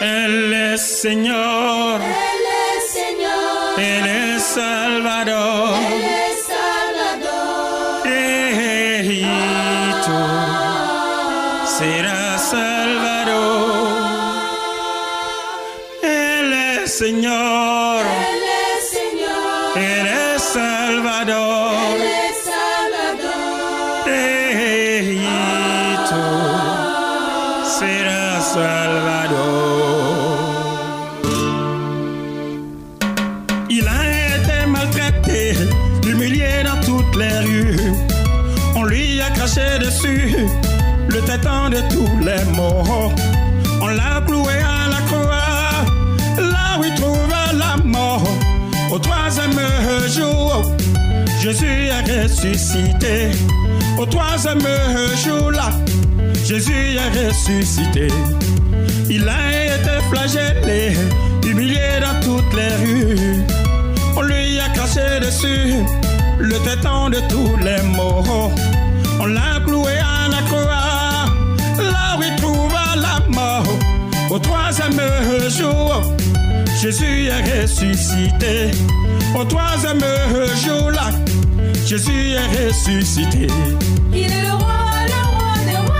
Elle est Seigneur. Elle est Seigneur. Elle est Salvador. Elle est Salvador. Cristo será Salvador. Elle est Seigneur. Elle est Seigneur. Elle est Salvador. Elle est Salvador. Cristo será Salvador. Il a été maltraité, humilié dans toutes les rues. On lui a craché dessus, le traitant de tous les maux. On l'a cloué à la croix, là où il trouva la mort. Au troisième jour, Jésus a ressuscité. Au troisième jour là, Jésus a ressuscité. Il a été flagellé, humilié dans toutes les rues. On lui a craché dessus, le traitant de tous les maux. On l'a cloué à la croix, là où il trouva la mort. Au troisième jour, Jésus a ressuscité. Au troisième jour là, Jésus a ressuscité. Il est le roi des rois.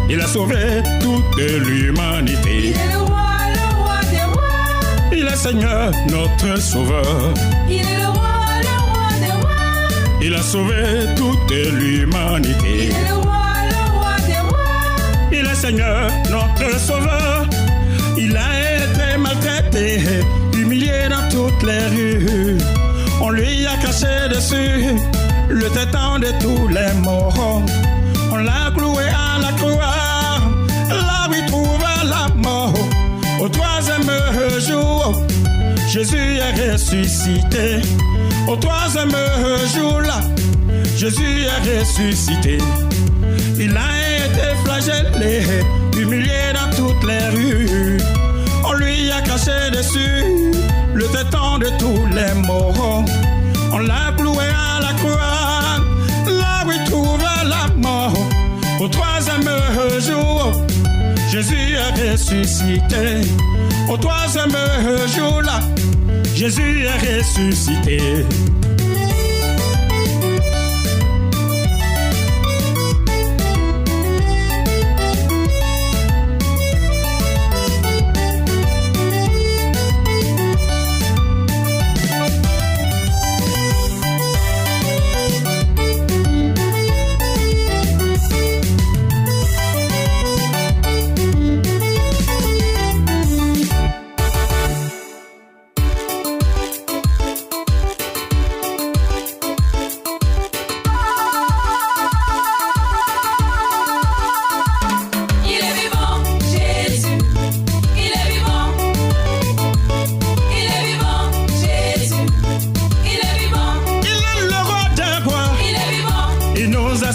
Il a sauvé toute l'humanité. Il est le roi des rois. Il est Seigneur, notre sauveur. Il est le roi des rois. Il a sauvé toute l'humanité. Il est le roi des rois. Il est Seigneur, notre sauveur. Il a été maltraité, humilié dans toutes les rues. On lui a craché dessus, le traitant de tous les maux. On l'a cloué à la croix, là où il trouva la mort. Au troisième jour, Jésus est ressuscité. Au troisième jour là, Jésus est ressuscité. Il a été flagellé, humilié dans toutes les rues. On lui a craché dessus, le traitant de tous les maux. On l'a cloué à la croix, là où il trouva la mort. Au troisième jour, Jésus est ressuscité. Au troisième jour là, Jésus est ressuscité.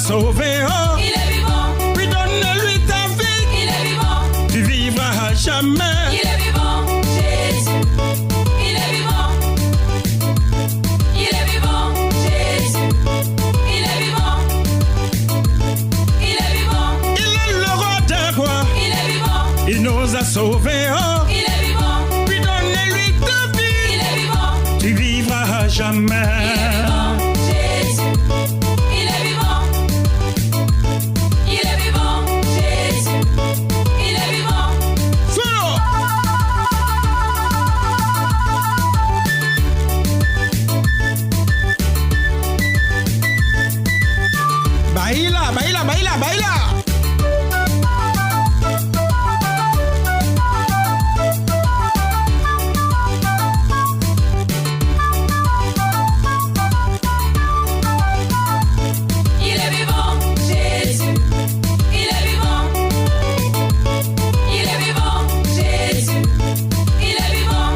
Sauvé, oh. Il est vivant. Puis donne-lui ta vie. Il est vivant. Tu vivras jamais. Il est vivant, Jésus. Il est vivant. Il est vivant, Jésus. Il est vivant. Il est vivant. Il est le roi des rois. Il est vivant. Il nous a sauvés, oh. Il est vivant. Puis donne-lui ta vie. Il est vivant. Tu vivras jamais. Il est vivant, Jésus. Il est vivant. Il est vivant, Jésus. Il est vivant. Solo. Baila, baila, baila, baila. Il est vivant, Jésus. Il est vivant. Il est vivant, Jésus. Il est vivant.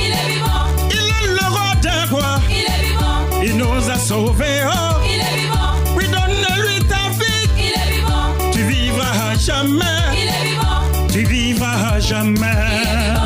Il est vivant. Il est le roi des rois. Il est vivant. Il nous a sauvés, oh. Il est vivant. Puis donne-lui ta vie. Il est vivant. Tu vivras jamais. Il est vivant. Tu vivras jamais.